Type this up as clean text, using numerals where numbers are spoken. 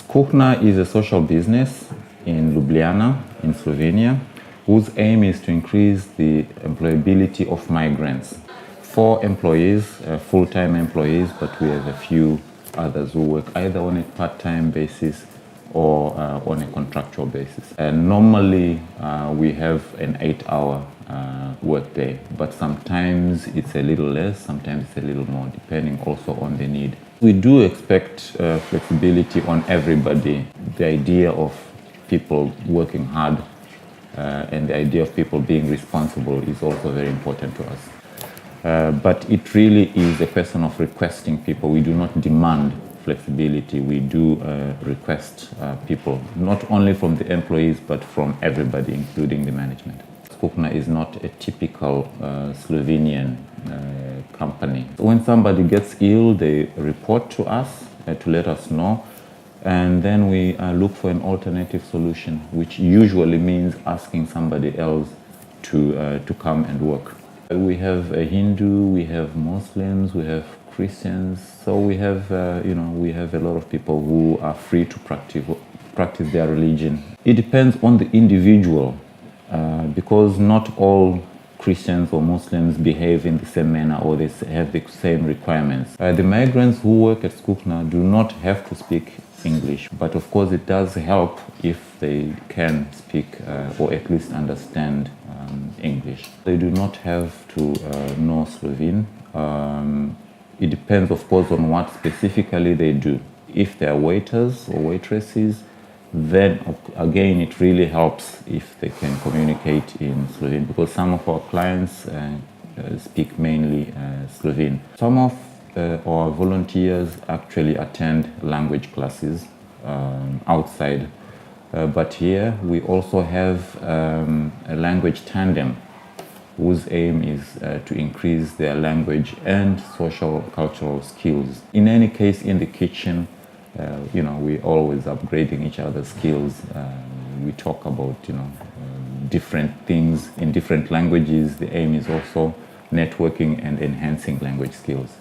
Kuchna is a social business in Ljubljana, in Slovenia, whose aim is to increase the employability of migrants. 4 employees, full-time employees, but we have a few others who work either on a part-time basis or on a contractual basis. And normally we have an 8-hour work day, but sometimes it's a little less, sometimes it's a little more, depending also on the need. We do expect flexibility on everybody. The idea of people working hard and the idea of people being responsible is also very important to us. But it really is a question of requesting people. We do not demand flexibility. We do request people, not only from the employees, but from everybody, including the management. Kuchna is not a typical Slovenian company. When somebody gets ill, they report to us to let us know, and then we look for an alternative solution, which usually means asking somebody else to come and work. We have a Hindu, we have Muslims, we have Christians, so we have we have a lot of people who are free to practice their religion. It depends on the individual, because not all Christians or Muslims behave in the same manner or they have the same requirements. The migrants who work at Kuchna do not have to speak English, but of course it does help if they can speak or at least understand English. They do not have to know Slovene. It depends, of course, on what specifically they do. If they are waiters or waitresses, then again it really helps if they can communicate in Slovene, because some of our clients speak mainly Slovene. Some of our volunteers actually attend language classes outside, but here we also have a language tandem whose aim is to increase their language and social cultural skills. In any case, in the kitchen, we're always upgrading each other's skills. We talk about different things in different languages. The aim is also networking and enhancing language skills.